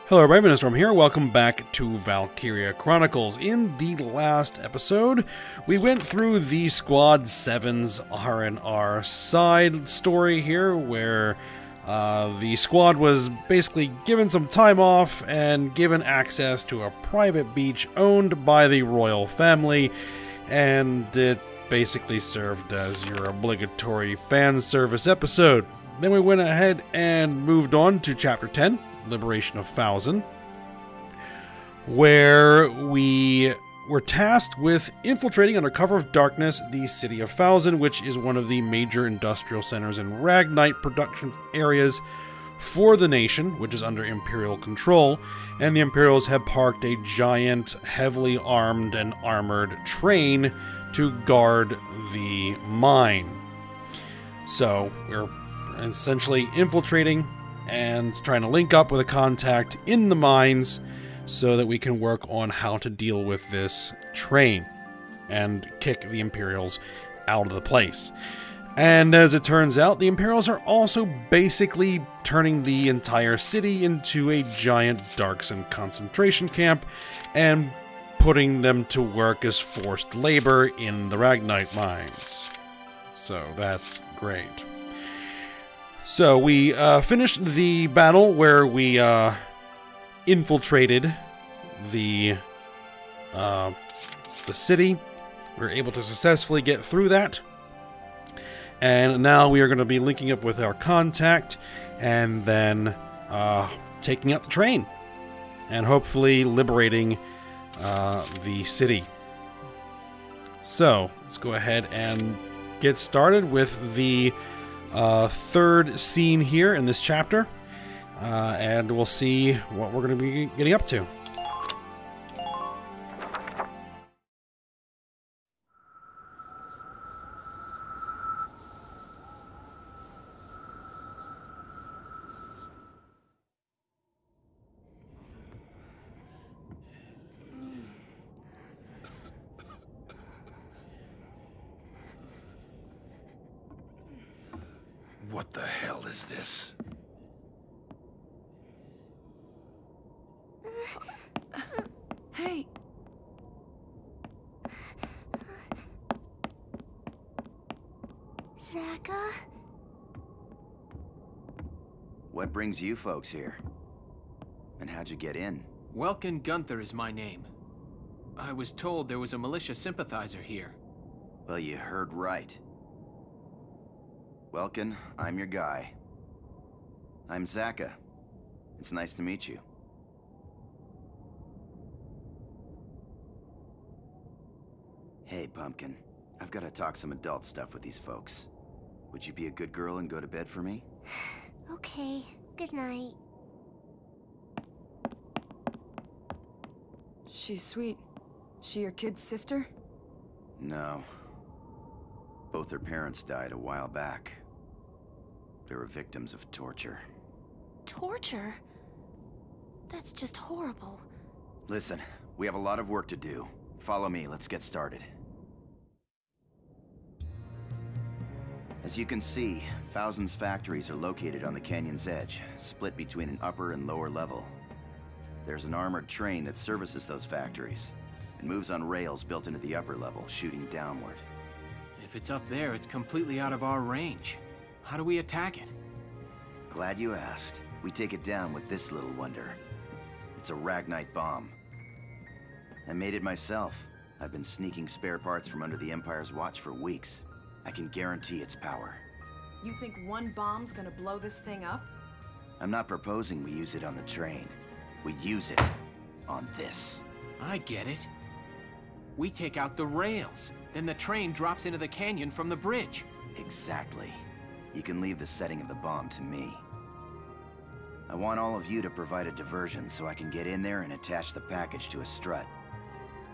Hello everybody, Ministorm here. Welcome back to Valkyria Chronicles. In the last episode, we went through the Squad 7's R&R side story here, where the squad was basically given some time off and given access to a private beach owned by the royal family, and it basically served as your obligatory fan service episode. Then we went ahead and moved on to Chapter 10, Liberation of Fouzen, where we were tasked with infiltrating under cover of darkness the city of Fouzen, which is one of the major industrial centers and Ragnite production areas for the nation, which is under Imperial control, and the Imperials have parked a giant, heavily armed and armored train to guard the mine. So we're essentially infiltrating and trying to link up with a contact in the mines so that we can work on how to deal with this train and kick the Imperials out of the place. And as it turns out, the Imperials are also basically turning the entire city into a giant Darkson concentration camp and putting them to work as forced labor in the Ragnite mines. So that's great. So we finished the battle where we infiltrated the city. We were able to successfully get through that, and now we are going to be linking up with our contact and then taking out the train and hopefully liberating the city. So let's go ahead and get started with the third scene here in this chapter, and we'll see what we're going to be getting up to. What the hell is this? Hey. Zaka? What brings you folks here? And how'd you get in? Welkin Gunther is my name. I was told there was a militia sympathizer here. Well, you heard right. Welkin, I'm your guy. I'm Zaka. It's nice to meet you. Hey, Pumpkin. I've got to talk some adult stuff with these folks. Would you be a good girl and go to bed for me? Okay, good night. She's sweet. She your kid's sister? No. Both her parents died a while back. They were victims of torture. Torture? That's just horrible. Listen, we have a lot of work to do. Follow me, let's get started. As you can see, Fouzen's factories are located on the canyon's edge, split between an upper and lower level. There's an armored train that services those factories, and moves on rails built into the upper level, shooting downward. If it's up there, it's completely out of our range. How do we attack it? Glad you asked. We take it down with this little wonder. It's a Ragnite bomb. I made it myself. I've been sneaking spare parts from under the Empire's watch for weeks. I can guarantee its power. You think one bomb's gonna blow this thing up? I'm not proposing we use it on the train. We use it on this. I get it. We take out the rails, then the train drops into the canyon from the bridge. Exactly. You can leave the setting of the bomb to me. I want all of you to provide a diversion so I can get in there and attach the package to a strut.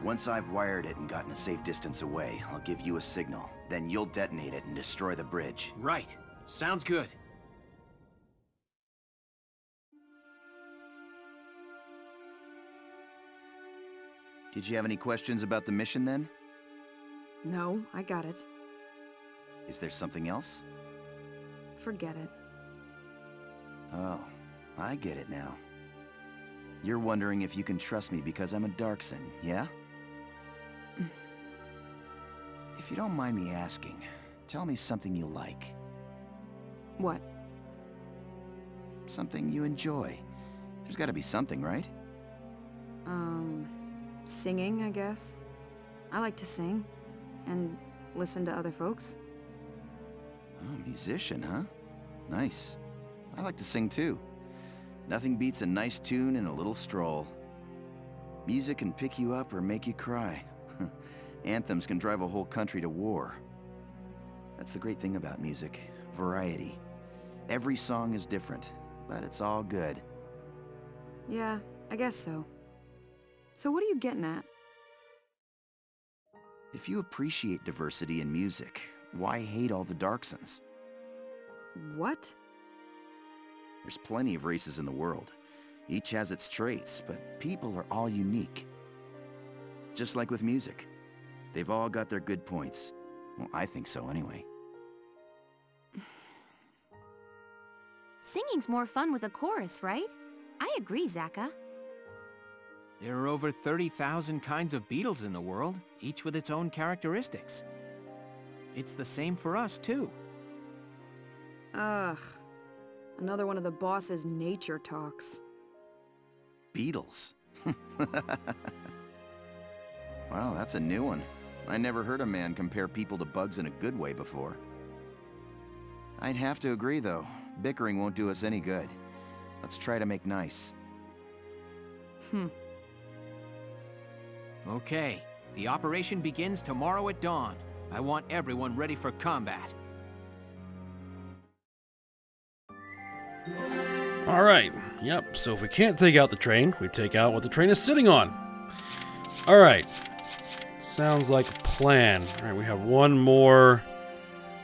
Once I've wired it and gotten a safe distance away, I'll give you a signal. Then you'll detonate it and destroy the bridge. Right. Sounds good. Did you have any questions about the mission then? No, I got it. Is there something else? Forget it. Oh, I get it now. You're wondering if you can trust me because I'm a Darkson, yeah? If you don't mind me asking, tell me something you like. What? Something you enjoy. There's gotta be something, right? Singing, I guess. I like to sing. And listen to other folks. Oh, musician, huh? Nice. I like to sing too. Nothing beats a nice tune and a little stroll. Music can pick you up or make you cry. Anthems can drive a whole country to war. That's the great thing about music. Variety. Every song is different, but it's all good. Yeah, I guess so. So what are you getting at? If you appreciate diversity in music, why hate all the Darksons? What? There's plenty of races in the world. Each has its traits, but people are all unique. Just like with music. They've all got their good points. Well, I think so anyway. Singing's more fun with a chorus, right? I agree, Zaka. There are over 30,000 kinds of beetles in the world, each with its own characteristics. It's the same for us, too. Ugh. Another one of the boss's nature talks. Beetles. Wow, that's a new one. I never heard a man compare people to bugs in a good way before. I'd have to agree, though. Bickering won't do us any good. Let's try to make nice. Okay, the operation begins tomorrow at dawn. I want everyone ready for combat. Alright, yep, so if we can't take out the train, we take out what the train is sitting on. Alright, sounds like a plan. Alright, we have one more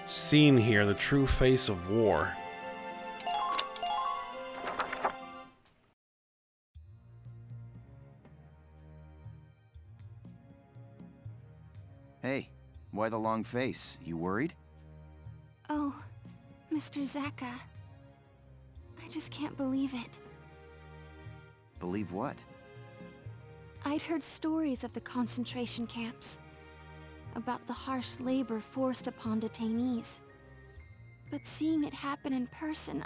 scene here, the true face of war. Hey, why the long face? You worried? Oh, Mr. Zaka. I just can't believe it. Believe what? I'd heard stories of the concentration camps, about the harsh labor forced upon detainees. But seeing it happen in person,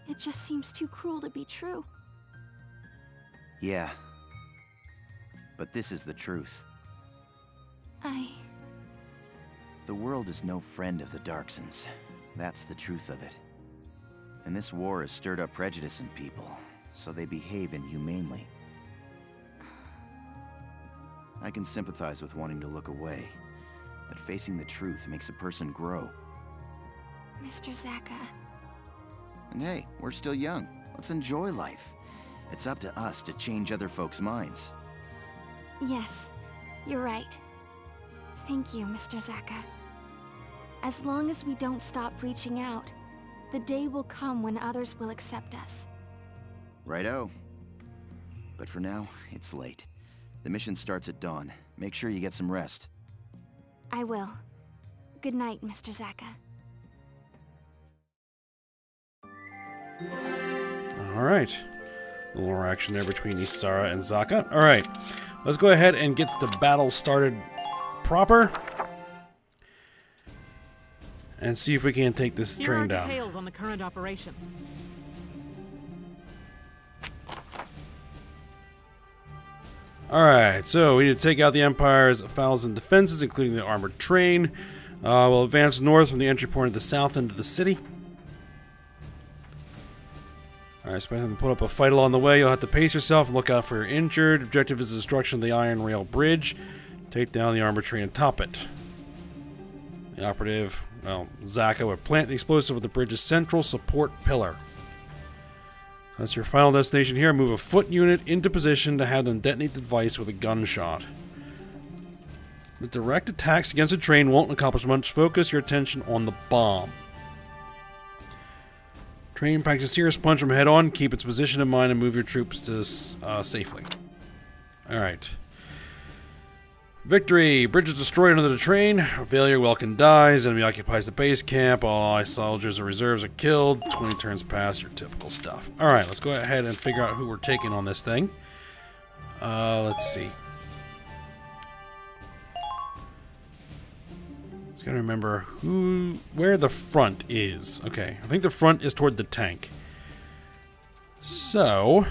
it just seems too cruel to be true. Yeah. But this is the truth. The world is no friend of the Darksons. That's the truth of it. And this war has stirred up prejudice in people, so they behave inhumanely. I can sympathize with wanting to look away, but facing the truth makes a person grow. Mr. Zaka. And hey, we're still young. Let's enjoy life. It's up to us to change other folks' minds. Yes, you're right. Thank you, Mr. Zaka. As long as we don't stop reaching out, the day will come when others will accept us. Righto. But for now, it's late. The mission starts at dawn. Make sure you get some rest. I will. Good night, Mr. Zaka. Alright. A little more action there between Isara and Zaka. Alright. Let's go ahead and get the battle started proper. And see if we can take this train down. Here are details on the current operation. Alright, so we need to take out the Empire's Fouzen defenses, including the armored train. We'll advance north from the entry point of the south end of the city. Alright, so to put up a fight along the way. You'll have to pace yourself, look out for your injured. Objective is the destruction of the iron rail bridge. Take down the armored train and top it. The operative, well, Zaka, would plant the explosive at the bridge's central support pillar. That's your final destination here. Move a foot unit into position to have them detonate the device with a gunshot. The direct attacks against a train won't accomplish much. Focus your attention on the bomb. Train packs a serious punch from head on. Keep its position in mind and move your troops to safely. Alright. Victory! Bridge is destroyed under the train. Failure, Welkin dies. Enemy occupies the base camp. All allied soldiers and reserves are killed. 20 turns pass, your typical stuff. Alright, let's go ahead and figure out who we're taking on this thing. Let's see. Just gotta remember where the front is. Okay, I think the front is toward the tank. So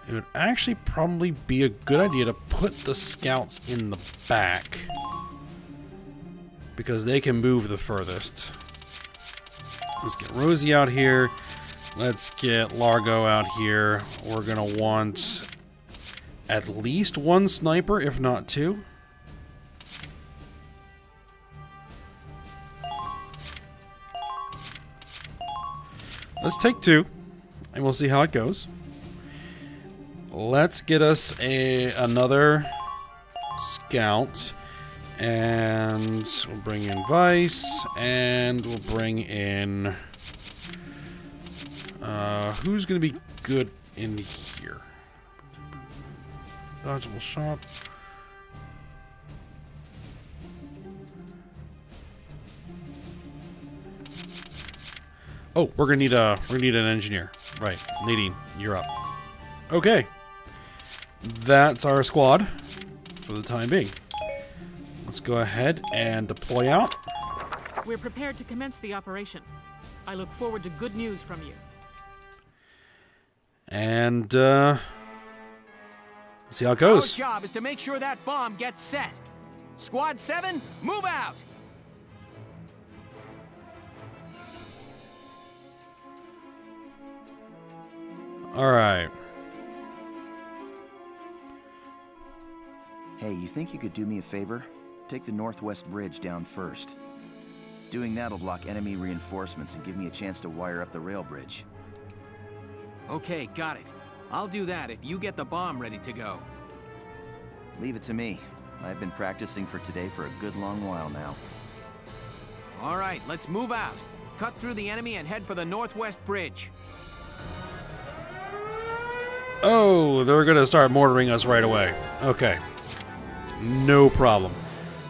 it would actually probably be a good idea to put the scouts in the back, because they can move the furthest. Let's get Rosie out here. Let's get Largo out here. We're gonna want at least one sniper, if not two. Let's take two, and we'll see how it goes. Let's get us another scout, and we'll bring in Vice, and we'll bring in who's gonna be good in here? Dodgeable shot. Oh, we're gonna need an engineer. Right, Nadine, you're up. Okay. That's our squad for the time being. Let's go ahead and deploy out. We're prepared to commence the operation. I look forward to good news from you. And, see how it goes. Our job is to make sure that bomb gets set. Squad 7, move out! Alright. Hey, you think you could do me a favor? Take the northwest bridge down first. Doing that'll block enemy reinforcements and give me a chance to wire up the rail bridge. Okay, got it. I'll do that if you get the bomb ready to go. Leave it to me. I've been practicing for today for a good long while now. All right, let's move out. Cut through the enemy and head for the northwest bridge. Oh, they're gonna start mortaring us right away. Okay. No problem.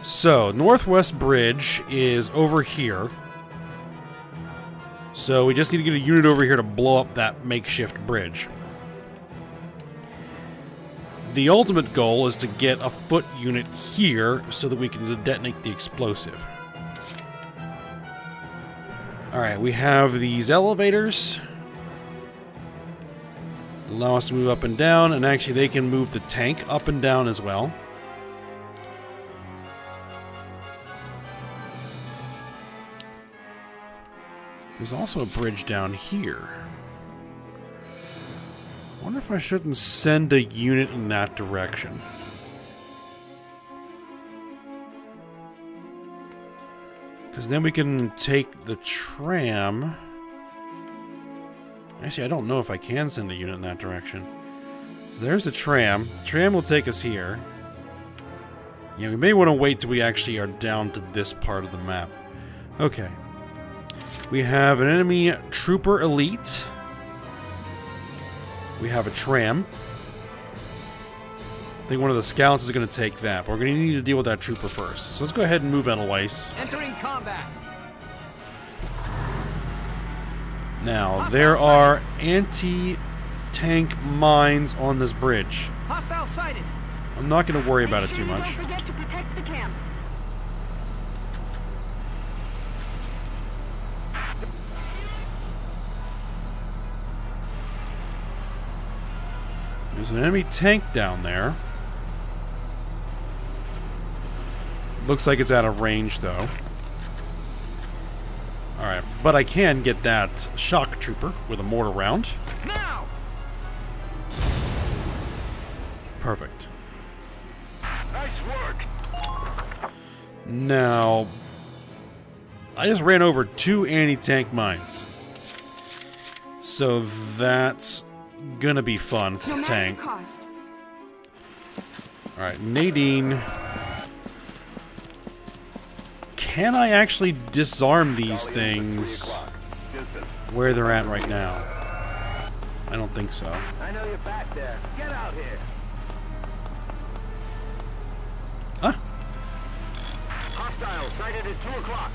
So, Northwest Bridge is over here. So, we just need to get a unit over here to blow up that makeshift bridge. The ultimate goal is to get a foot unit here so that we can detonate the explosive. Alright, we have these elevators. Allow us to move up and down, and actually they can move the tank up and down as well. There's also a bridge down here. I wonder if I shouldn't send a unit in that direction. Because then we can take the tram. Actually, I don't know if I can send a unit in that direction. So there's the tram. The tram will take us here. Yeah, we may want to wait till we actually are down to this part of the map. Okay. We have an enemy trooper elite. We have a tram. I think one of the scouts is going to take that, but we're going to need to deal with that trooper first. So let's go ahead and move Edelweiss. Entering combat. Now, there are anti-tank mines on this bridge. Hostile sighted. I'm not going to worry about it too much. Don't forget to protect the camp. There's an enemy tank down there. Looks like it's out of range, though. Alright, but I can get that shock trooper with a mortar round. Now! Perfect. Nice work. Now, I just ran over 2 anti-tank mines. So that's gonna be fun for the tank. Alright, Nadine. Can I actually disarm these things where they're at right now? I don't think so. I know you're back there. Get out here. Hostile sighted at 2 o'clock.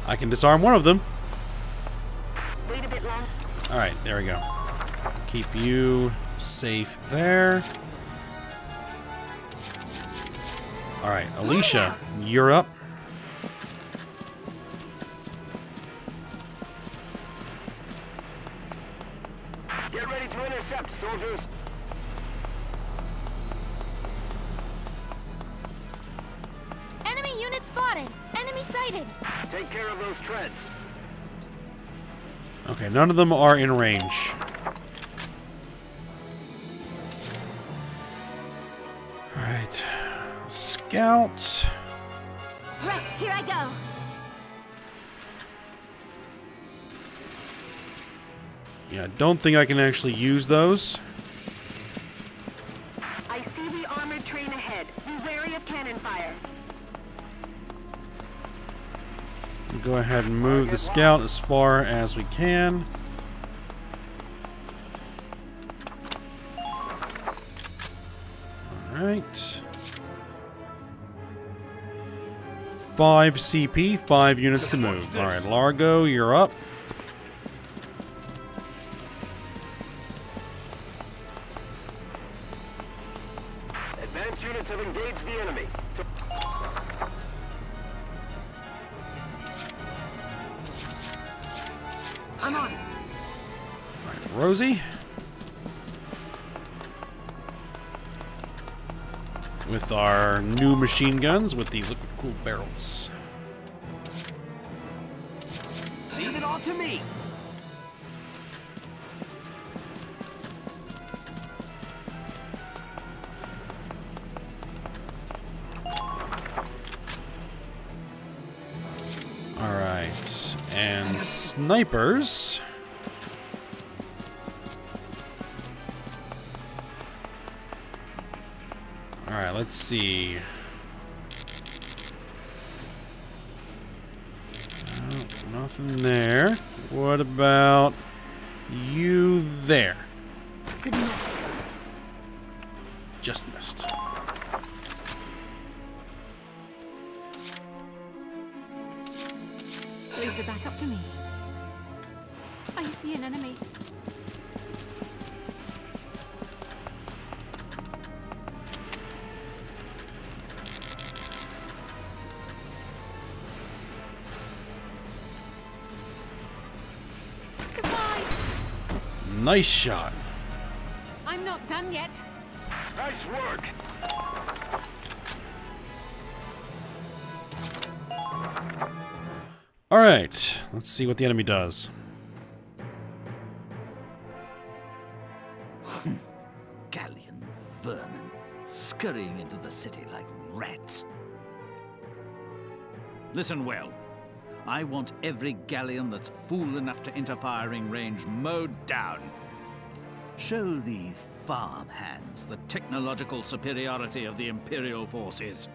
I can disarm one of them. Wait a bit long. Alright, there we go. Keep you safe there. Alright, Alicia, you're up. Get ready to intercept, soldiers. Enemy unit spotted! Enemy sighted! Take care of those treads. Okay, none of them are in range. Alright. Scout. Right, here I go! Yeah, don't think I can actually use those. I see the armored train ahead. Be wary of cannon fire. We'll go ahead and move the scout as far as we can. Alright. 5 CP, 5 units to move. Alright, Largo, you're up. Advanced units have engaged the enemy. I'm on. Alright, Rosie. With our new machine guns with the liquid-cooled barrels. Leave it all to me. Alright, and snipers. Alright, let's see. Oh, nothing there. What about you there? Good night. Just missed. Leave the back up to me. I see an enemy. Goodbye. Nice shot. I'm not done yet. Nice work. Alright, let's see what the enemy does. Gallian vermin scurrying into the city like rats. Listen well. I want every Gallian that's fool enough to enter firing range mowed down. Show these farmhands the technological superiority of the Imperial forces.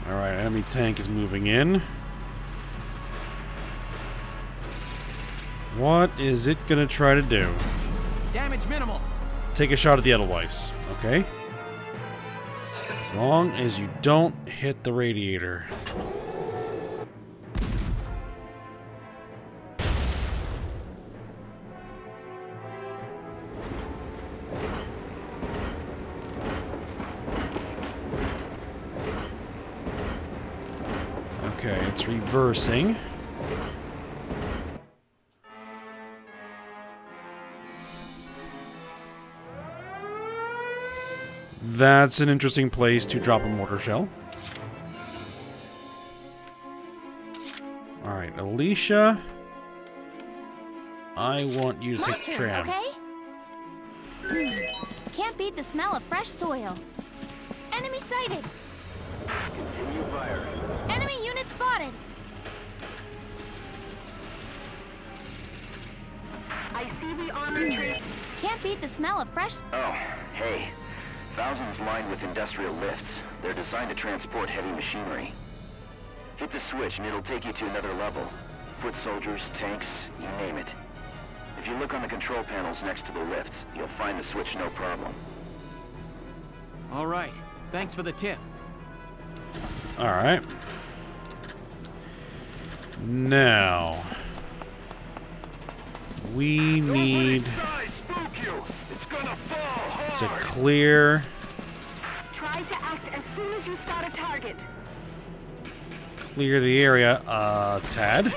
Alright, enemy tank is moving in. What is it gonna try to do? Damage minimal. Take a shot at the Edelweiss, okay? As long as you don't hit the radiator. Okay, it's reversing. That's an interesting place to drop a mortar shell. Alright, Alicia. I want you to take the tram. Okay? Can't beat the smell of fresh soil. Enemy sighted! Continue firing. Enemy unit spotted! I see the armored train. Can't beat the smell of fresh... Oh, hey. Fouzen's lined with industrial lifts. They're designed to transport heavy machinery. Hit the switch and it'll take you to another level. Foot soldiers, tanks, you name it. If you look on the control panels next to the lifts, you'll find the switch no problem. All right. Thanks for the tip. All right. Now, we need to clear. Try to act as soon as you spot a target. Clear the area, tad.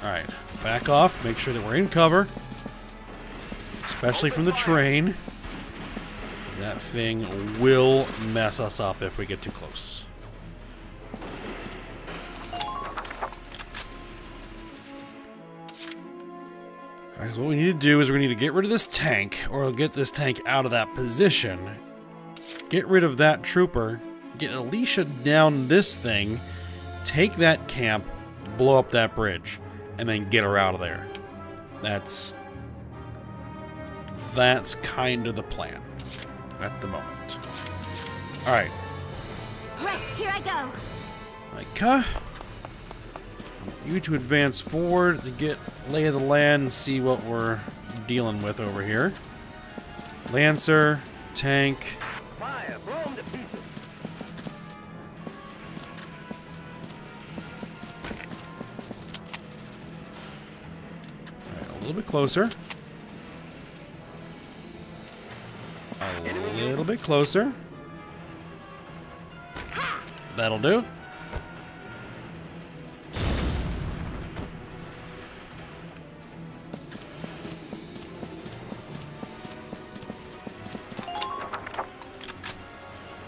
Alright, back off, make sure that we're in cover. Especially from the train. 'Cause that thing will mess us up if we get too close. Alright, so what we need to do is we need to get rid of this tank, or get this tank out of that position. Get rid of that trooper, get Alicia down this thing, take that camp, blow up that bridge, and then get her out of there. That's kind of the plan at the moment. Alright. Right, here I go. Micah. You to advance forward to get lay of the land and see what we're dealing with over here. Lancer, tank. Fire, blow 'em to pieces. Alright, a little bit closer. A little bit closer. That'll do.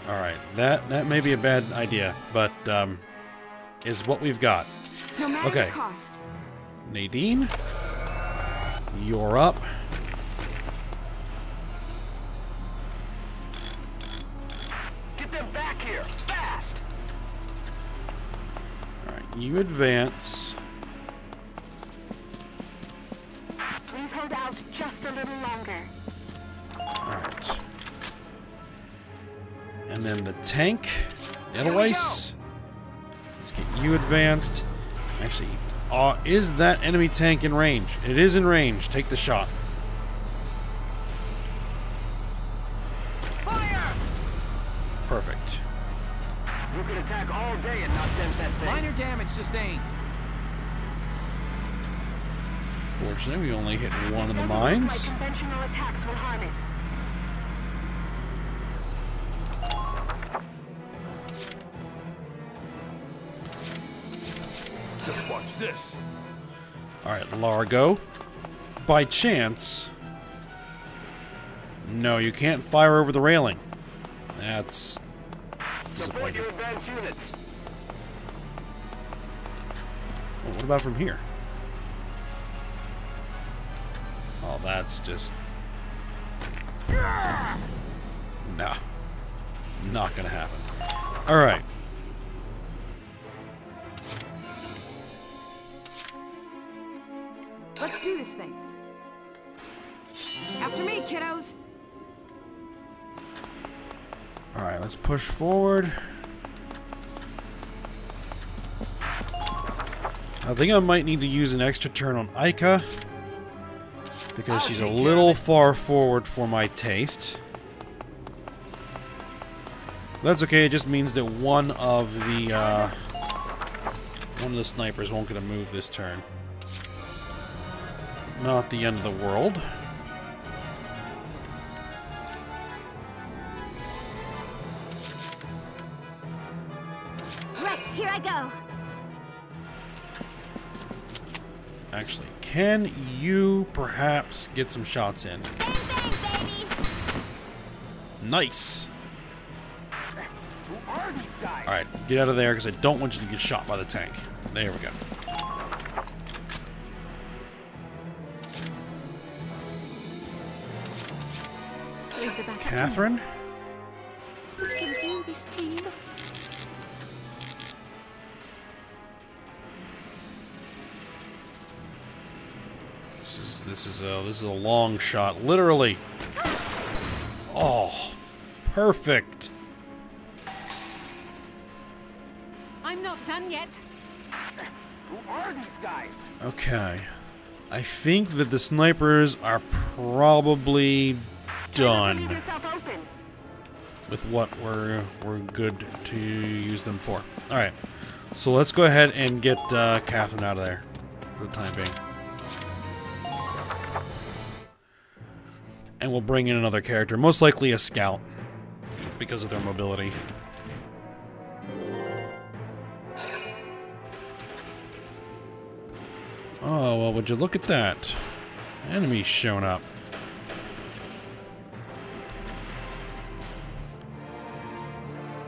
Alright, that may be a bad idea, but is what we've got. No matter Okay. the cost. Nadine, you're up. Get them back here, fast! Alright, you advance. Please hold out just a little longer. Alright. And then the tank, Edelweiss. Let's get you advanced. Actually, is that enemy tank in range? It is in range. Take the shot. Fire! Perfect. You can attack all day and not dent that thing. Minor damage sustained. Fortunately, we only hit one of the Doesn't look mines. like conventional attacks will harm it. Just watch this. Alright, Largo. By chance... No, you can't fire over the railing. That's... Deploy disappointing. your advanced units. Oh, what about from here? Oh, that's just... No. Not gonna happen. Alright. Let's do this thing. After me, kiddos. Alright, let's push forward. I think I might need to use an extra turn on Ica, because she's a little far forward for my taste. That's okay, it just means that one of the snipers won't get a move this turn. Not the end of the world. Right, here I go. Actually, can you perhaps get some shots in? Bang, bang, baby. Nice! Who are these guys? Alright, get out of there because I don't want you to get shot by the tank. There we go. Here's the backup. Catherine? We can do this, team. This is a long shot, literally. Oh, perfect. done yet? Who are these guys? Okay. I think that the snipers are probably done Leave yourself open. with what we're good to use them for. Alright. So let's go ahead and get Catherine out of there for the time being. And we'll bring in another character, most likely a scout, because of their mobility. Oh, well, would you look at that? Enemies showing up.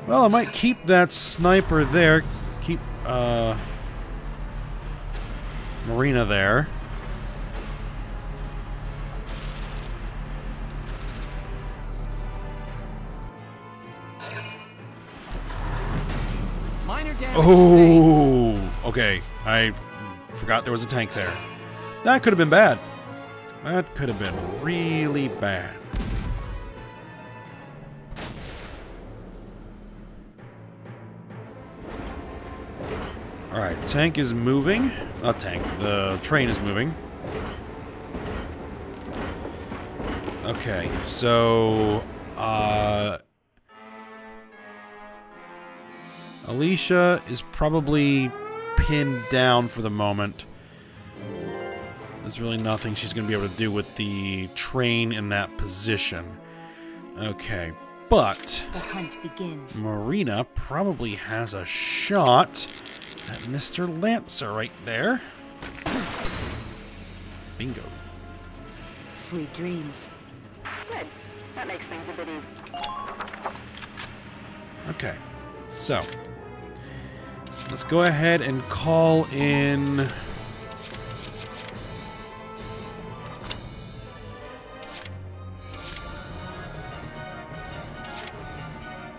Well, I might keep that sniper there. Keep, Marina there. Minor damage. Oh, okay. I forgot there was a tank there. That could have been bad. That could have been really bad. Alright, tank is moving. Not tank, the train is moving. Okay, so... Alicia is probably pinned down for the moment. There's really nothing she's going to be able to do with the train in that position. Okay, but... The hunt begins. Marina probably has a shot at Mr. Lancer right there. Bingo. Sweet dreams. Good. That makes things a bit easier. Okay, so... let's go ahead and call in...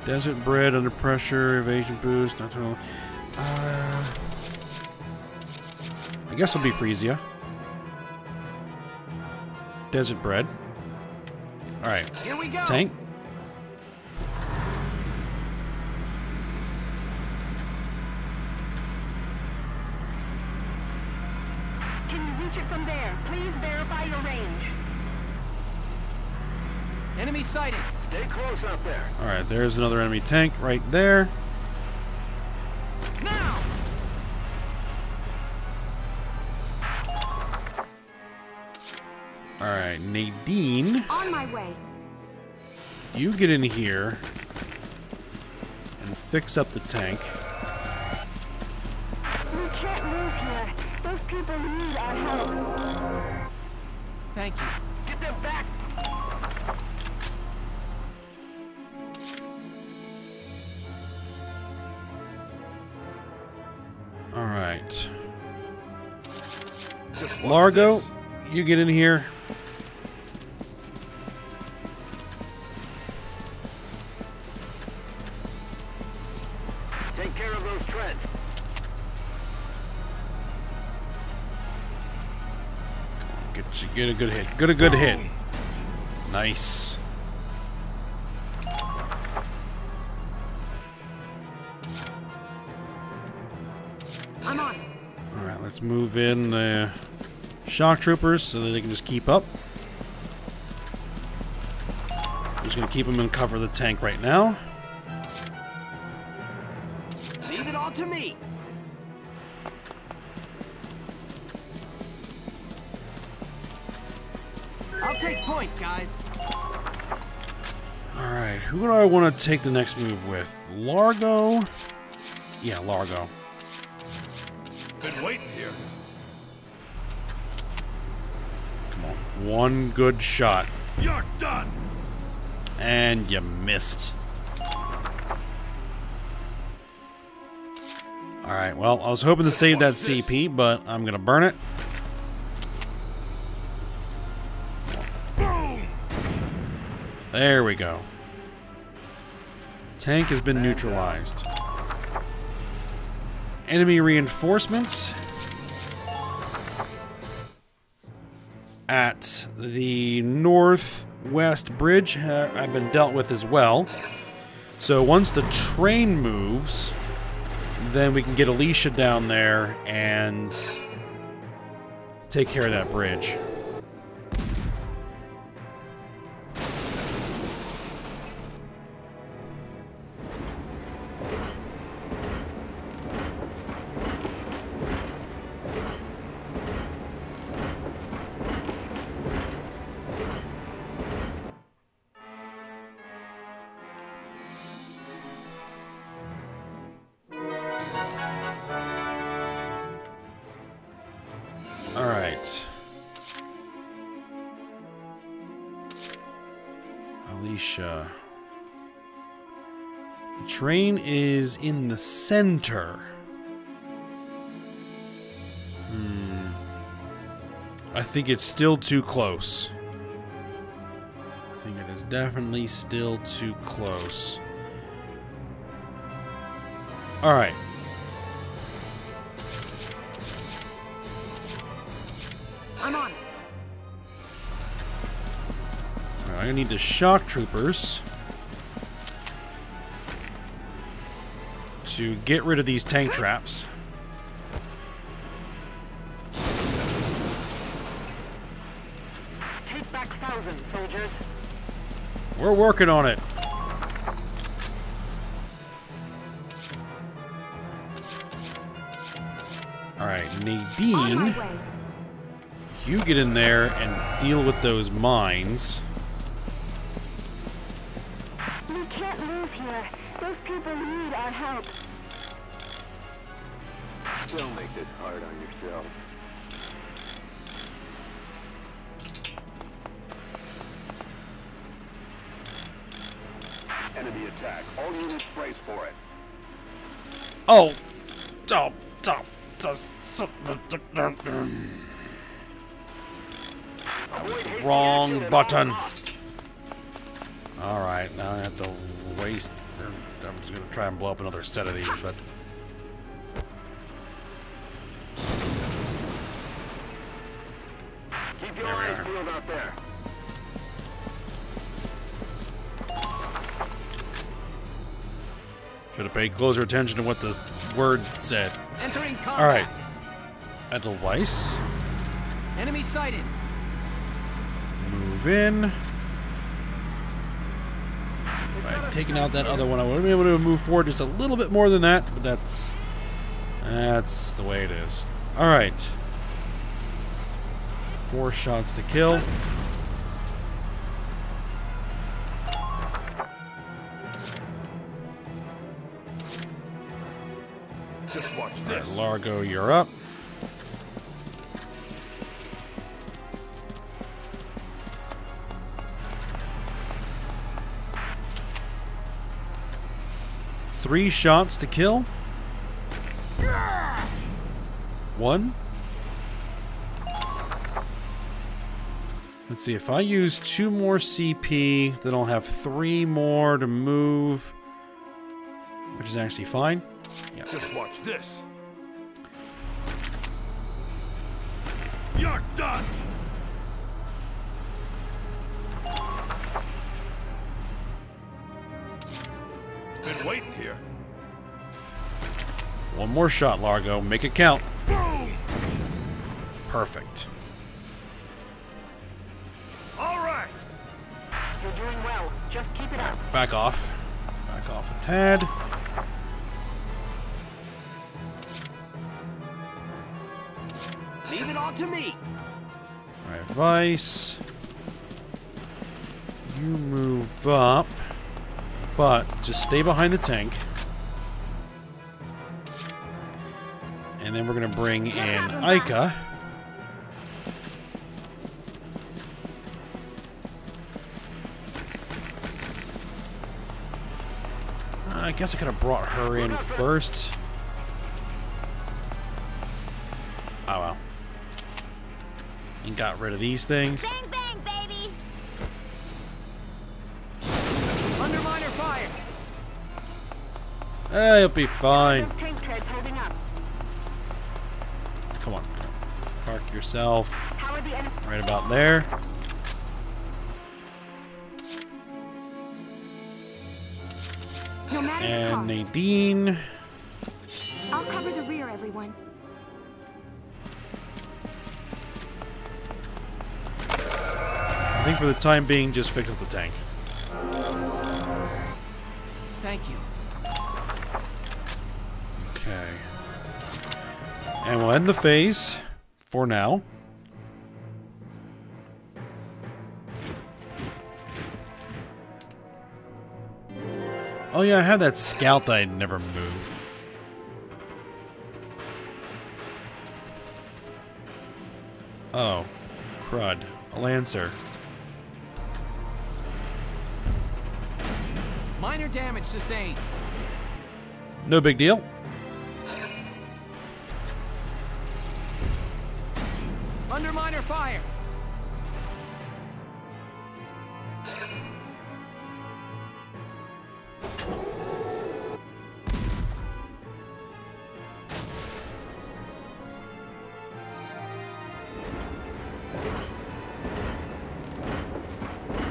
Desert Bread under pressure, evasion boost, natural... I guess it'll be Frisia. Desert Bread. Alright. Here we go. Tank. Can you reach it from there? Please verify your range. Enemy sighted. Stay close out there. Alright, there's another enemy tank right there. Now. Alright, Nadine. On my way. You get in here and fix up the tank. We can't move here. Those people need our help. Thank you. Get them back. Alright. Largo, you get in here. Take care of those treads. Get a good hit. Get a good hit. Nice. I'm on. Alright, let's move in the shock troopers so that they can just keep up. I'm just going to keep them in cover of the tank right now. Leave it all to me. I'll take point, guys. Alright, who do I want to take the next move with? Largo? Yeah, Largo. Been waiting here. Come on. One good shot. You're done. And you missed. Alright, well, I was hoping to save that CP, but I'm going to burn it. There we go. Tank has been neutralized. Enemy reinforcements at the northwest bridge have been dealt with as well. So once the train moves, then we can get Alicia down there and take care of that bridge. Alright. Alicia. The train is in the center. I think it's still too close. I think it is definitely still too close. Alright. I'm on it. Alright, I need the shock troopers to get rid of these tank traps. Take back Fouzen, soldiers. We're working on it. Alright, Nadine, you get in there and deal with those mines. We can't move here. Those people need our help. Don't make this hard on yourself. Enemy attack. All units brace for it. Oh! Wrong button. Alright, now I have to waste... I'm just gonna try and blow up another set of these, but... Keep your eyes peeled out there. Should have paid closer attention to what the word said. Entering combat. Alright. Edelweiss. Enemy sighted. Move in. See, if I had taken out that other one, I would have been able to move forward just a little bit more than that, but that's the way it is. Alright. 4 shots to kill. Just watch Alright, this. Largo, you're up. Three shots to kill. 1. Let's see, if I use 2 more CP, then I'll have 3 more to move, which is actually fine. Yeah. Just watch this. You're done. Been waiting here. 1 more shot, Largo. Make it count. Boom. Perfect. All right. You're doing well. Just keep it up. Back off. Back off a tad. Leave it all to me. Alright, Vice. You move up. But just stay behind the tank. And then we're going to bring in Ica. I guess I could have brought her in first. Oh well. And got rid of these things. Bang, bang, baby! Under minor fire. It'll be fine. Those tank treads holding up. Come on. Park yourself How are the enemy? right about there. No matter the And cost. Nadine, everyone. I think for the time being, just fix up the tank. Thank you. Okay. And we'll end the phase for now. Oh yeah, I had that scout that I never moved. Oh, crud. A Lancer. Minor damage sustained. No big deal. Under minor fire.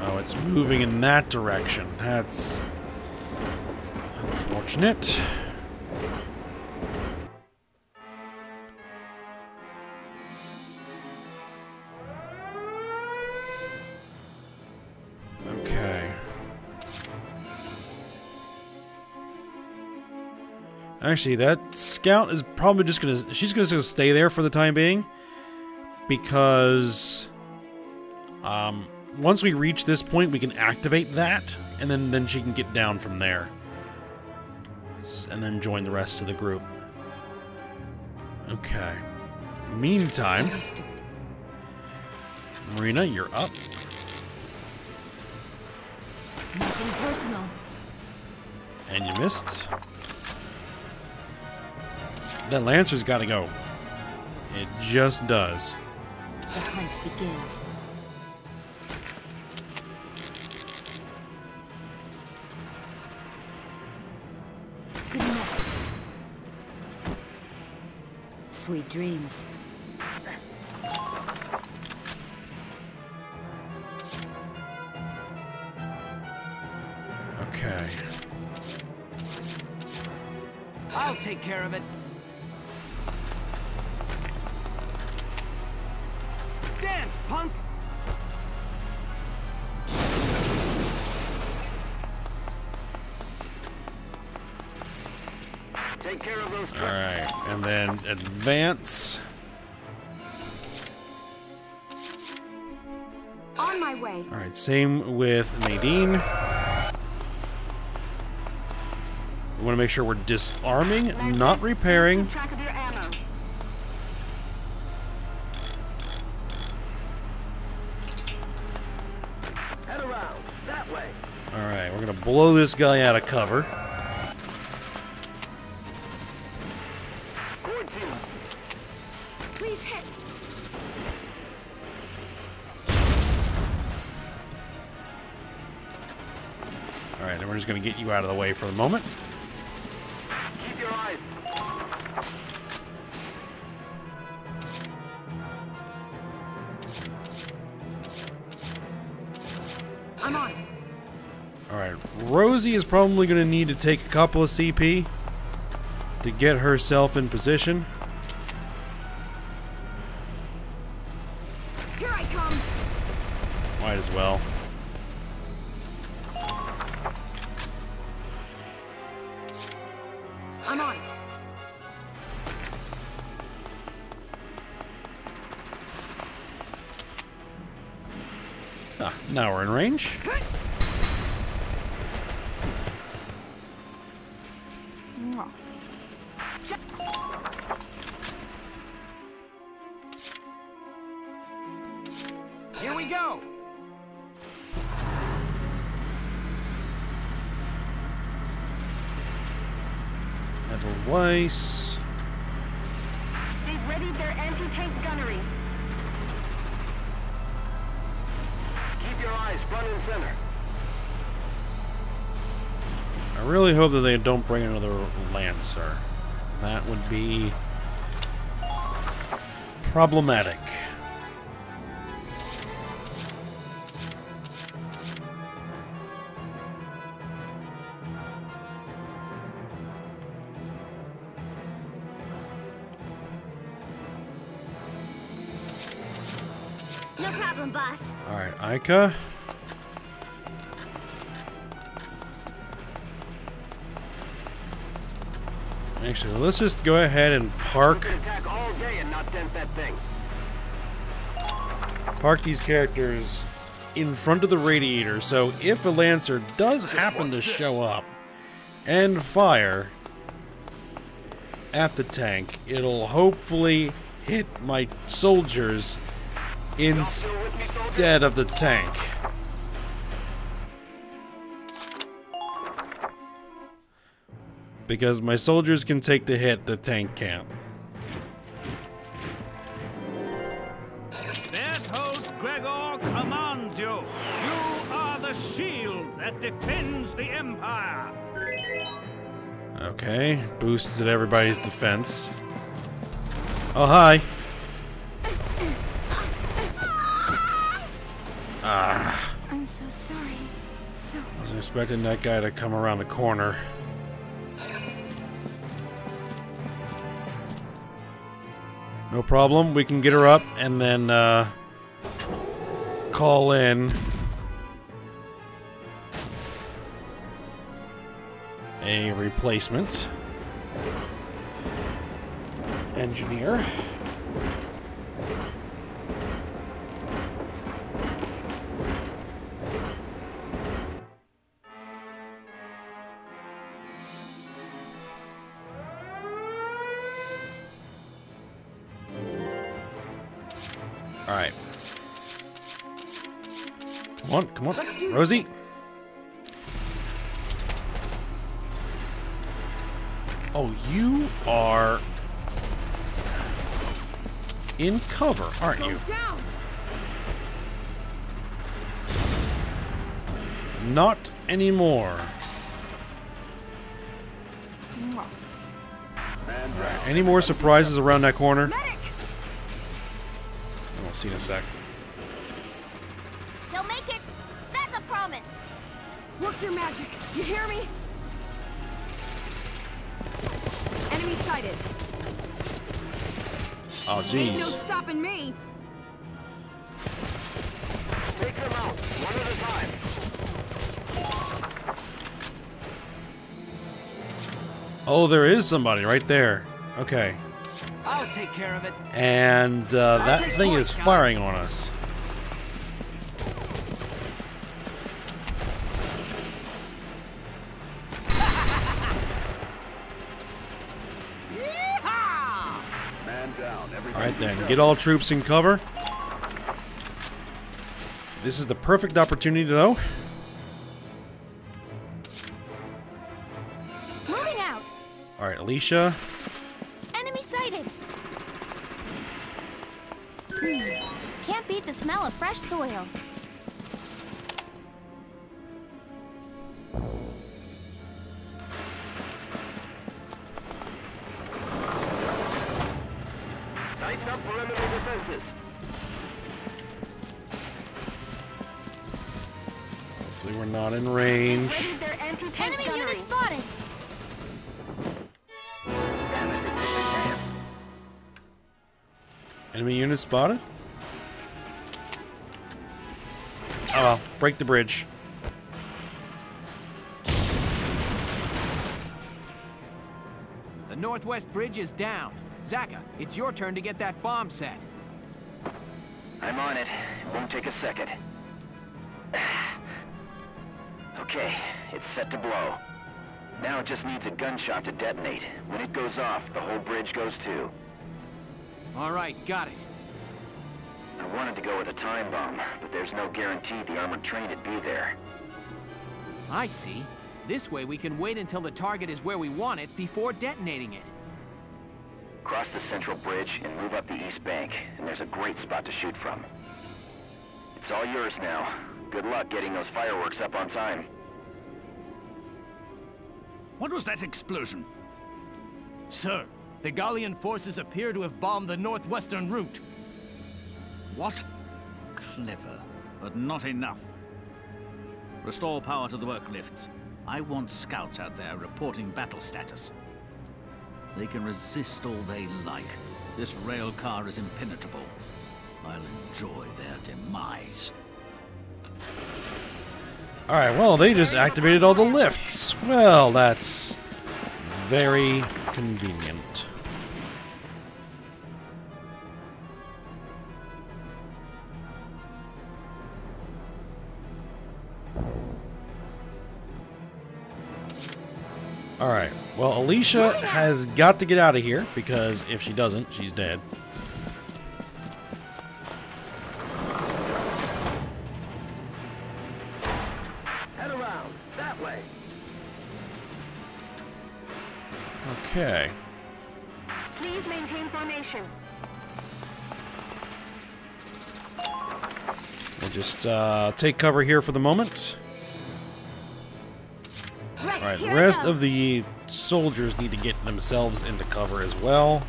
Oh, it's moving in that direction. That's unfortunate. Okay. Actually, that scout is probably just gonna... She's gonna stay there for the time being. Because... once we reach this point, we can activate that. And then she can get down from there. And then join the rest of the group. Okay. Meantime... Marina, you're up. Nothing personal. And you missed. That Lancer's gotta go. It just does. The hunt begins. Good night. Sweet dreams. Okay. I'll take care of it. Dance, punk! Take care of those. Alright, and then advance. On my way. Alright, same with Nadine. We want to make sure we're disarming, not repairing. Track of your ammo. Head around. That way. Alright, we're going to blow this guy out of cover. Cord team. Please hit. Alright, and we're just going to get you out of the way for the moment. Keep your eyes. I'm on. Alright, Rosie is probably going to need to take a couple of CP to get herself in position. Here I come. Might as well. I'm on. Ah, now we're in range. Mwah. Here we go! Edelweiss. They've readied their anti-tank gunnery. Keep your eyes front and center. I really hope that they don't bring another Lancer. That would be problematic. No problem, boss. Alright, Aika. Actually, let's just go ahead and park. Attack all day and not dent that thing. Park these characters in front of the radiator, so if a Lancer does happen to show up and fire at the tank, it'll hopefully hit my soldiers instead of the tank. Because my soldiers can take the hit, the tank can't. Berthold Gregor commands you. You are the shield that defends the Empire. Okay, boosted everybody's defense. Oh, hi. Ah. I'm so sorry. So... I wasn't expecting that guy to come around the corner. No problem, we can get her up and then call in a replacement engineer. Alright. Come on, Rosie. Oh, you are in cover, aren't you? Not anymore. Any more surprises around that corner? We'll see in a sec. They'll make it. That's a promise. Work your magic. You hear me? Enemy sighted. Oh, Ain't no jeez. stopping me. Take them out, one at a time. Oh, there is somebody right there. Okay. I'll take care of it. And that thing is firing on us. Alright then, get all troops in cover. This is the perfect opportunity though. Moving out. Alright, Alicia. Enemy sighted. Can't beat the smell of fresh soil. Tighten up perimeter defenses. Hopefully we're not in range. Enemy unit spotted. Enemy unit spotted? Oh well, break the bridge. The northwest bridge is down. Zaka, it's your turn to get that bomb set. I'm on it. Won't take a second. Okay, it's set to blow. Now it just needs a gunshot to detonate. When it goes off, the whole bridge goes too. All right, got it. I wanted to go with a time bomb, but there's no guarantee the armored train would be there. I see. This way we can wait until the target is where we want it before detonating it. Cross the central bridge and move up the east bank, and there's a great spot to shoot from. It's all yours now. Good luck getting those fireworks up on time. What was that explosion? Sir, the Gallian forces appear to have bombed the northwestern route. What? Clever, but not enough. Restore power to the work lifts. I want scouts out there reporting battle status. They can resist all they like. This rail car is impenetrable. I'll enjoy their demise. Alright, well, they just activated all the lifts. Well, that's very convenient. Alright, well, Alicia has got to get out of here, because if she doesn't, she's dead. Head around, that way. Okay. Please maintain formation. We'll just take cover here for the moment. Alright, the rest of the soldiers need to get themselves into cover as well.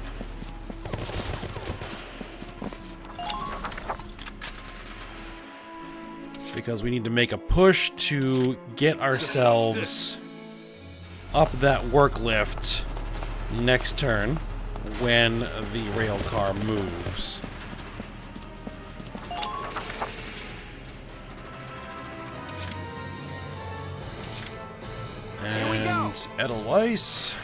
Because we need to make a push to get ourselves up that work lift next turn when the rail car moves. And Edelweiss.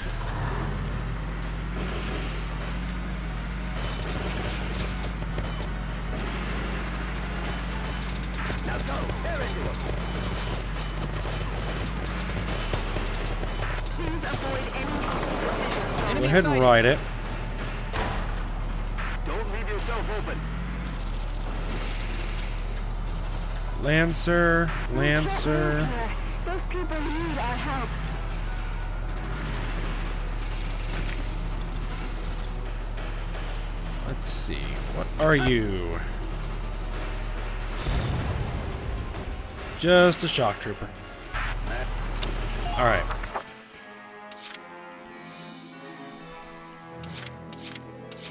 Now go, they're into him. Please avoid any Let's go ahead and ride it. Don't leave yourself open. Lancer, Lancer. Those people need our help. Let's see. What are you? Just a shock trooper. Alright.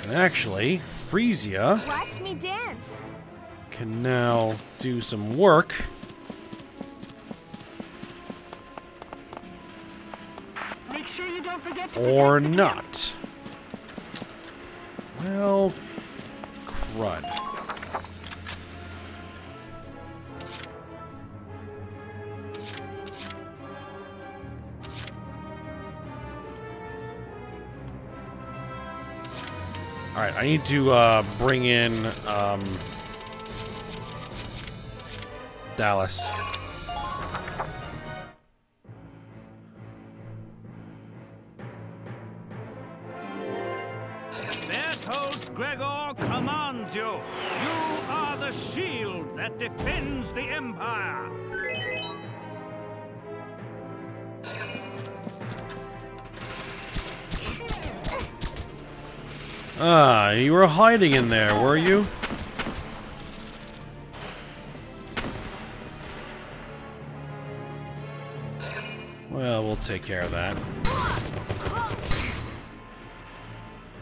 And actually, Frisia Watch me dance. can now do some work. Make sure you don't forget to Or not. Well, crud. Alright, I need to bring in Dallas. Berthold Gregor commands you. You are the shield that defends the Empire. Ah, you were hiding in there, were you? Well, we'll take care of that.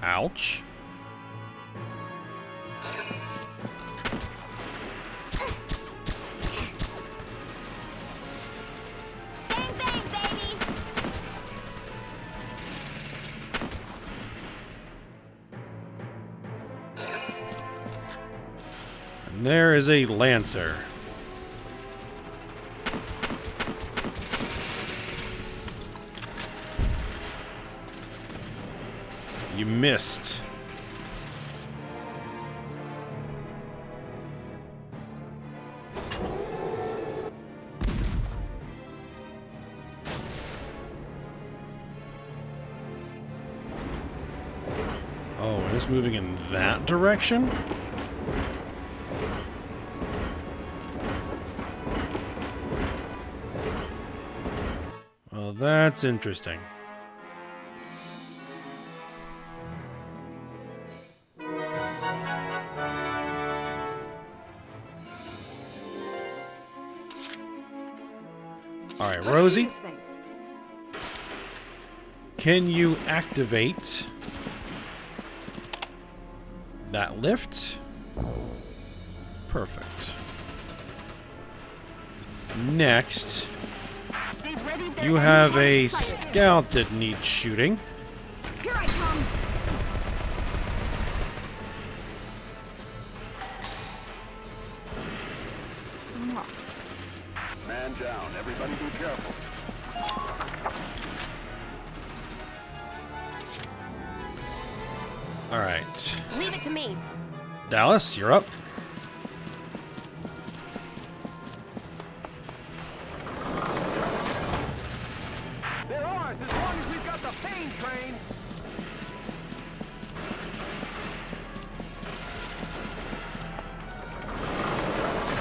Ouch. Bang, bang, baby. And there is a Lancer. You missed. Oh, and it's moving in that direction? Well, that's interesting. Alright, Rosie, can you activate that lift? Perfect. Next, you have a scout that needs shooting. Here I come. Man down. Everybody be careful. All right. Leave it to me. Dallas, you're up. They're ours as long as we've got the pain train.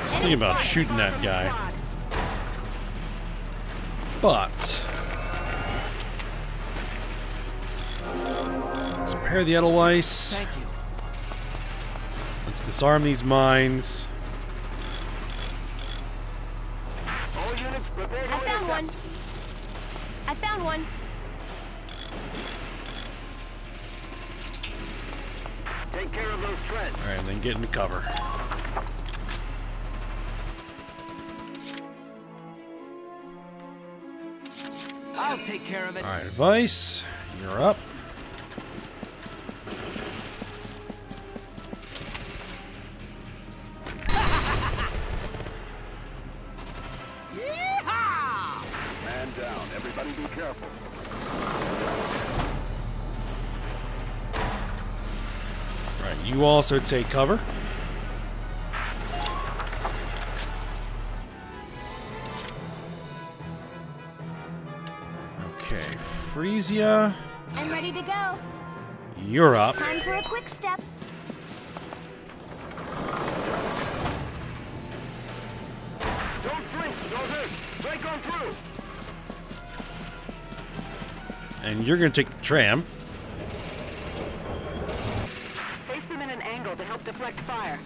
Just thinking about shooting that guy. But let's repair the Edelweiss. Thank you. Let's disarm these mines. All units prepare to I found one. I found one. take care of those treads. All right, then get into cover. I'll take care of it. All right, Vice, you're up. Man down. Everybody be careful. All right, you also take cover. Okay, Frisia, I'm ready to go. you're up. Time for a quick step. Don't flinch, soldiers. Break on through. And you're gonna take the tram. Face them in an angle to help deflect fire.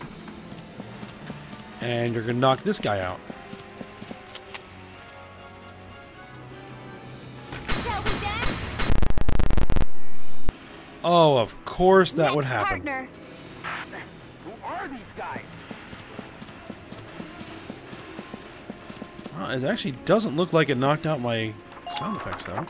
And you're gonna knock this guy out. Shall we dance? Oh, of course that would Next happen. partner. Who are these guys? Well, it actually doesn't look like it knocked out my sound effects, though.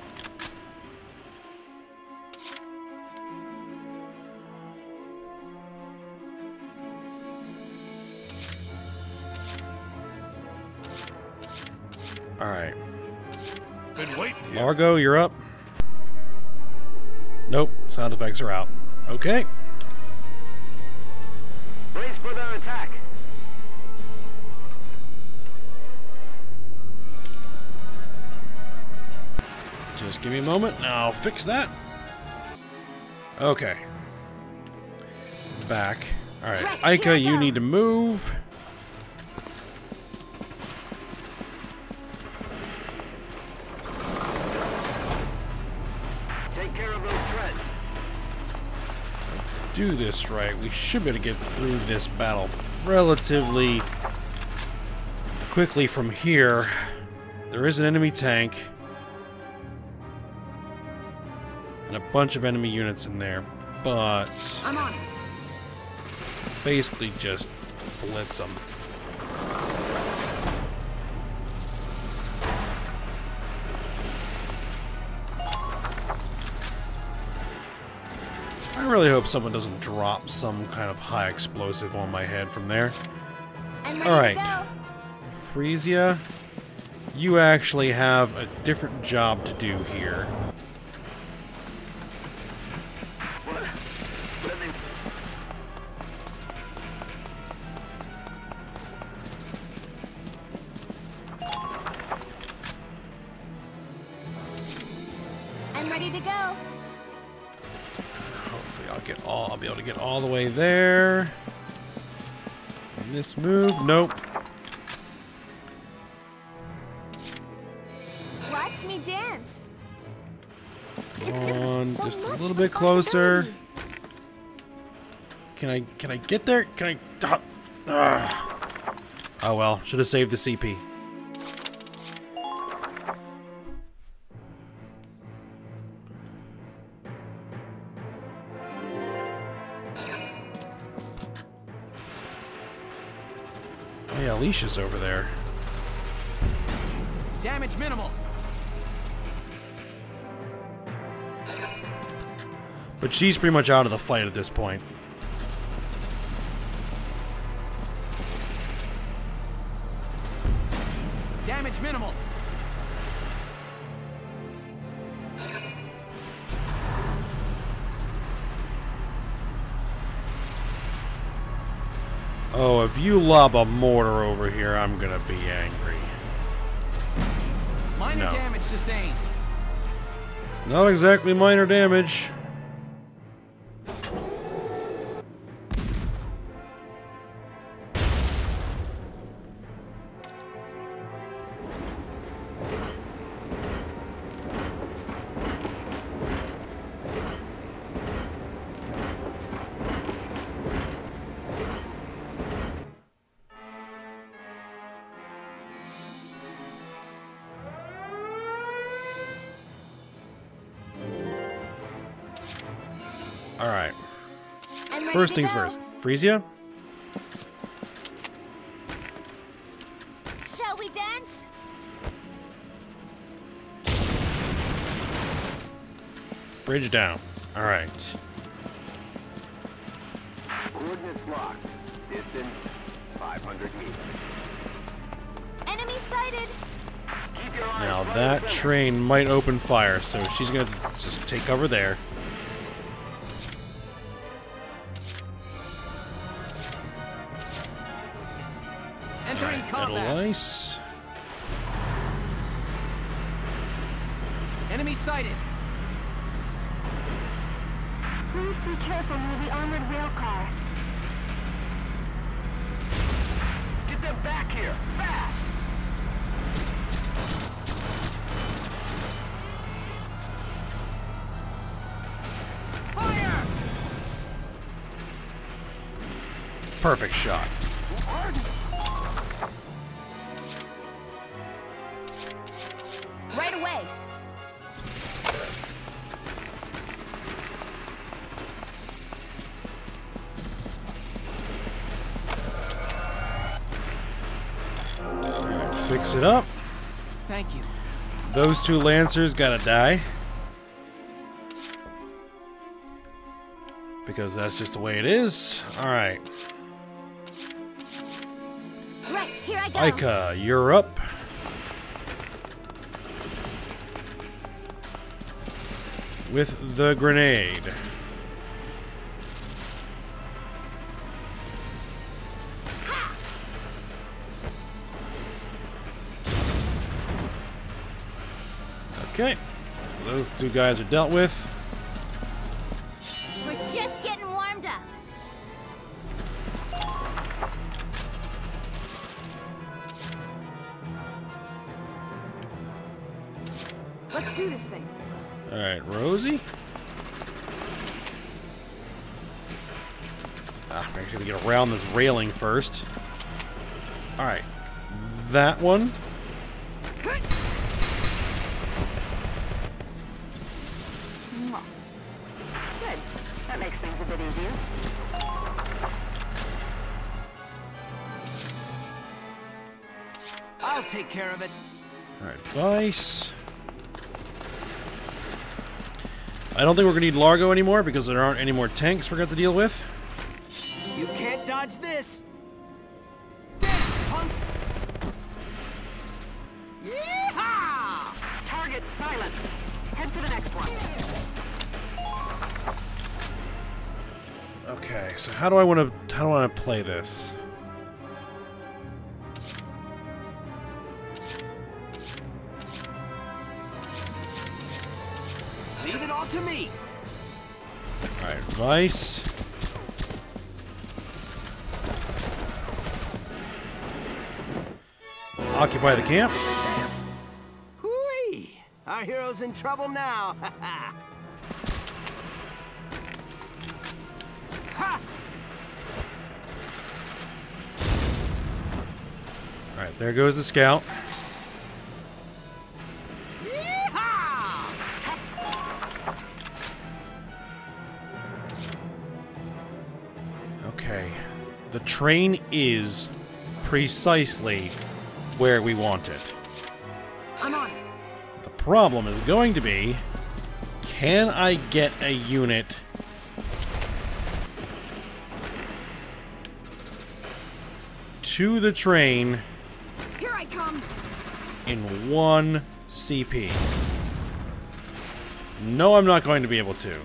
All right. Been waiting. Margot, you're up. Nope, sound effects are out. Okay. Brace for their attack. Just give me a moment and I'll fix that. Okay. Back. Alright, Ica, you need to move. Take care of those treads. Do this right. We should be able to get through this battle relatively quickly from here. There is an enemy tank. And a bunch of enemy units in there, but I'm on. basically just blitz them. I really hope someone doesn't drop some kind of high explosive on my head from there. I'm ready Alright. to go. Frisia, you actually have a different job to do here. I'm ready to go. Hopefully I'll be able to get all the way there. And this move, nope. Watch me dance. Come It's on, so just a much little bit closer. responsibility. Can I get there? Can I? Oh well, should have saved the CP. Oh yeah, Alicia's over there. Damage minimal. But she's pretty much out of the fight at this point. Damage minimal. Oh, if you lob a mortar over here, I'm gonna be angry. Minor damage sustained. It's not exactly minor damage. Alright. First things first. Frisia? Shall we dance? Bridge down. Alright. Coordinates locked. Distance 500 meters. Enemy sighted. Keep your eyes Now right that center. train might open fire, so she's gonna just take cover there. Entering combat. Ice. Enemy sighted. Please be careful near the armored rail car. Get them back here, fast! Fire! Perfect shot. Right away. Alright, fix it up. Thank you. Those two Lancers gotta die. Because that's just the way it is. Alright. Right, here I go. Ica, you're up. With the grenade. Okay, so those two guys are dealt with. We're just getting warmed up. Let's do this thing. Alright, Rosie. Make sure we get around this railing first. Alright, that one. Good. That makes things a bit easier. I'll take care of it. Alright, Vice. I don't think we're gonna need Largo anymore because there aren't any more tanks we're gonna have to deal with. You can't dodge this. Yeehaw! Target silent. Head to the next one. Okay, so how do I want to play this? Leave it all to me. Alright, Vice. Occupy the camp. Hooey! Our hero's in trouble now. Ha! Alright, there goes the scout. Okay. The train is precisely where we want it. I'm on it. The problem is going to be, can I get a unit to the train Here I come. in 1 CP. No, I'm not going to be able to.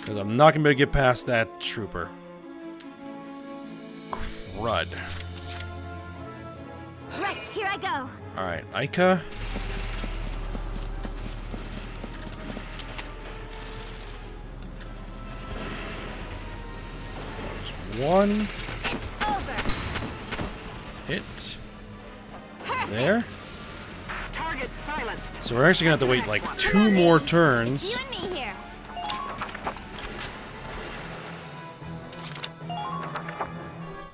Because I'm not going to be able to get past that trooper. Crud. Right, here I go. Alright, Ica. Just 1. It's over. Hit. There. Target silent. So we're actually going to have to wait like 2 more turns. You and me here.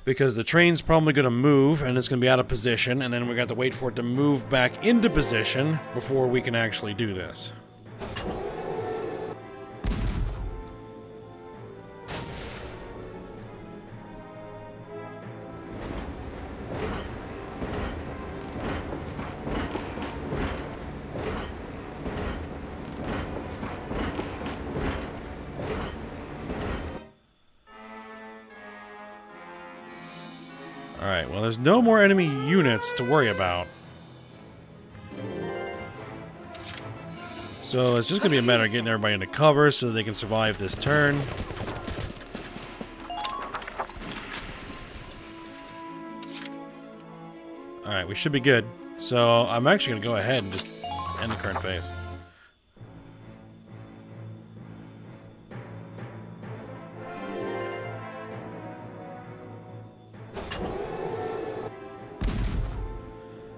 Because the train's probably going to move, and it's going to be out of position, and then we're going to have to wait for it to move back into position before we can actually do this. Alright, well there's no more enemy units to worry about. So it's just going to be a matter of getting everybody into cover so they can survive this turn. Alright, we should be good. So I'm actually going to go ahead and just end the current phase.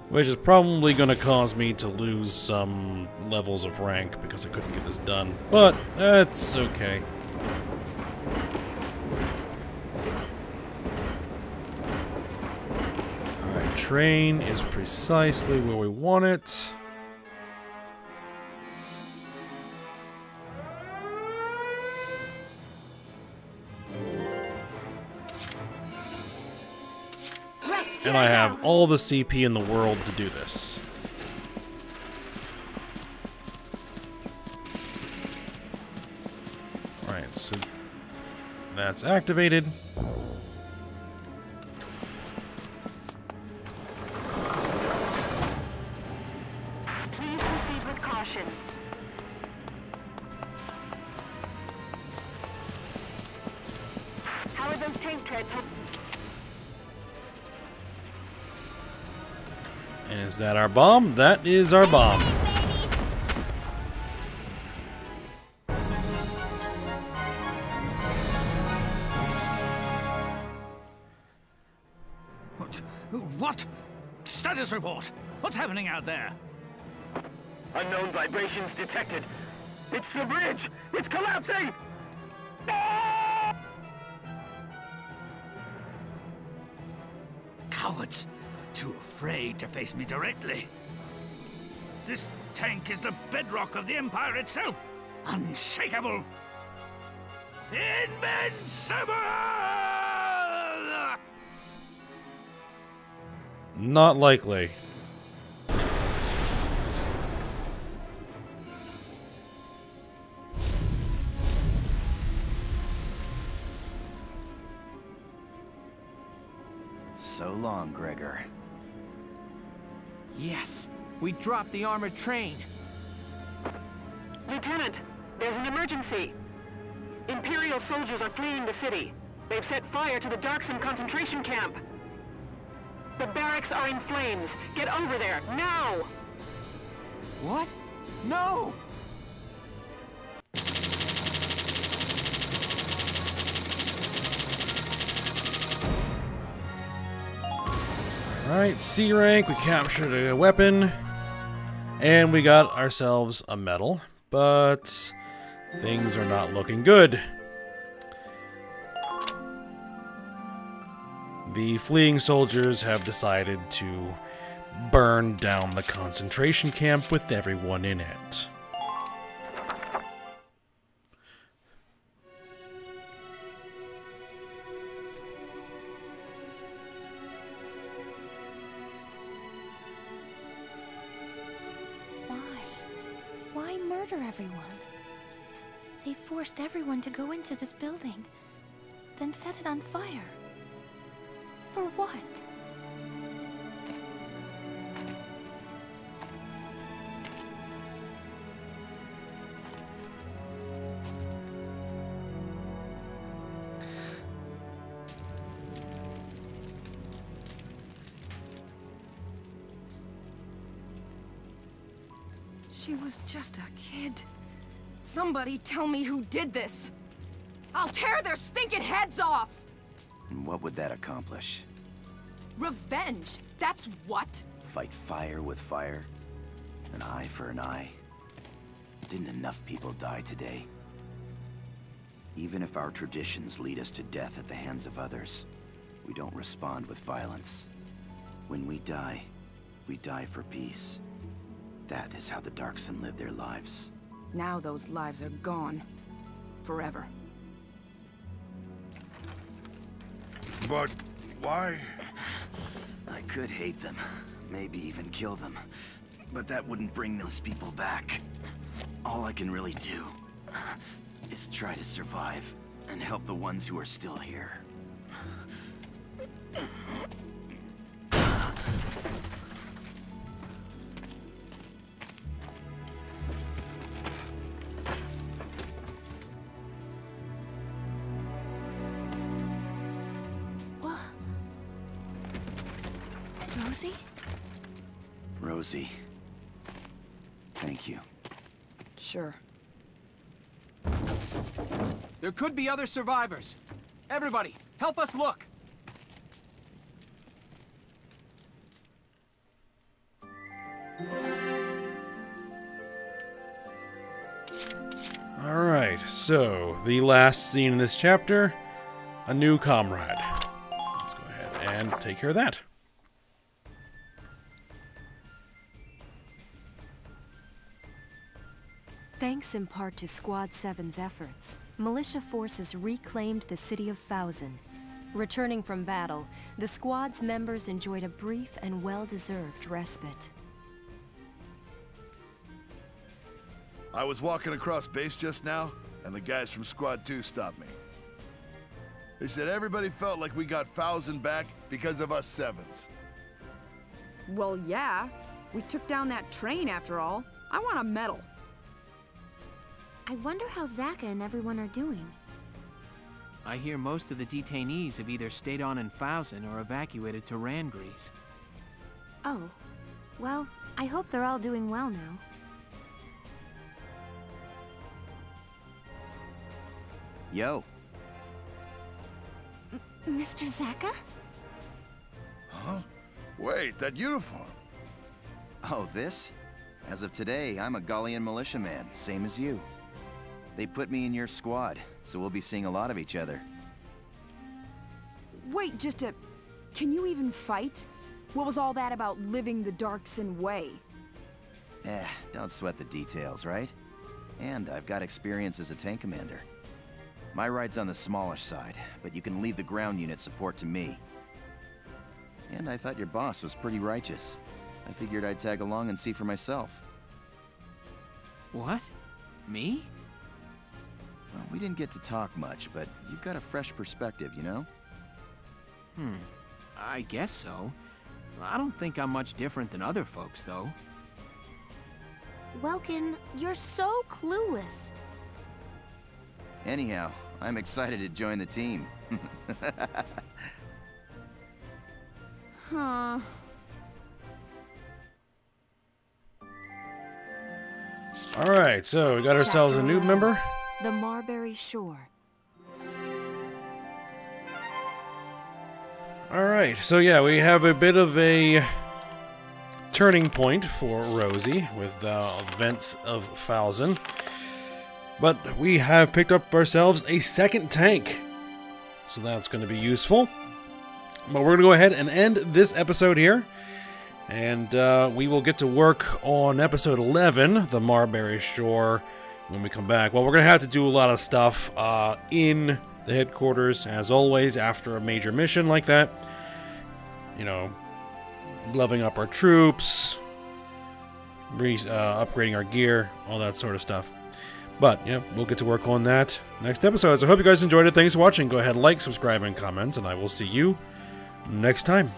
Which is probably going to cause me to lose some levels of rank because I couldn't get this done. But that's okay. Alright, train is precisely where we want it. And I have all the CP in the world to do this. Alright, so that's activated. Please proceed with caution. How are those tank treads? And is that our bomb? That is our bomb. What? Status report. What's happening out there? Unknown vibrations detected. It's the bridge! It's collapsing! Cowards! Too afraid to face me directly. This tank is the bedrock of the Empire itself. Unshakable. Invincible! Not likely. So long, Gregor. Yes, we dropped the armored train. Lieutenant, there's an emergency. Imperial soldiers are fleeing the city. They've set fire to the Darkson concentration camp. The barracks are in flames. Get over there, now! What? No! Alright, C rank, we captured a weapon, and we got ourselves a medal, but things are not looking good. The fleeing soldiers have decided to burn down the concentration camp with everyone in it. Why murder everyone? They forced everyone to go into this building, then set it on fire. For what? She was just a kid. Somebody tell me who did this. I'll tear their stinking heads off! And what would that accomplish? Revenge! That's what? Fight fire with fire? An eye for an eye? Didn't enough people die today? Even if our traditions lead us to death at the hands of others, we don't respond with violence. When we die for peace. That is how the Darkson live their lives. Now those lives are gone. Forever. But why? I could hate them, maybe even kill them, but that wouldn't bring those people back. All I can really do is try to survive and help the ones who are still here. Rosie? Rosie. Thank you. Sure. There could be other survivors. Everybody, help us look. Alright, so the last scene in this chapter, a new comrade. Let's go ahead and take care of that. Thanks in part to Squad 7's efforts, militia forces reclaimed the city of Fouzen. Returning from battle, the squad's members enjoyed a brief and well-deserved respite. I was walking across base just now, and the guys from Squad 2 stopped me. They said everybody felt like we got Fouzen back because of us Sevens. Well, yeah. We took down that train after all. I want a medal. I wonder how Zaka and everyone are doing. I hear most of the detainees have either stayed on in Fouzen or evacuated to Rangries. Oh. Well, I hope they're all doing well now. Yo. Mr. Zaka? Huh? Wait, that uniform. Oh, this? As of today, I'm a Gallian Militia man, same as you. They put me in your squad, so we'll be seeing a lot of each other. Wait, can you even fight? What was all that about living the Darkson way? Don't sweat the details, right? And I've got experience as a tank commander. My ride's on the smallish side, but you can leave the ground unit support to me. And I thought your boss was pretty righteous. I figured I'd tag along and see for myself. What? Me? Well, we didn't get to talk much, but you've got a fresh perspective, you know? I guess so. I don't think I'm much different than other folks, though. Welkin, you're so clueless. Anyhow, I'm excited to join the team. Huh. Alright, so we got ourselves a new member. The Marbury Shore. Alright, so yeah, we have a bit of a turning point for Rosie with the events of Fouzen. But we have picked up ourselves a second tank. So that's going to be useful. But we're going to go ahead and end this episode here. And we will get to work on episode 11, the Marbury Shore, when we come back. Well, we're going to have to do a lot of stuff in the headquarters, as always, after a major mission like that. You know, leveling up our troops, upgrading our gear, all that sort of stuff. But, yeah, we'll get to work on that next episode. So I hope you guys enjoyed it. Thanks for watching. Go ahead, like, subscribe, and comment, and I will see you next time.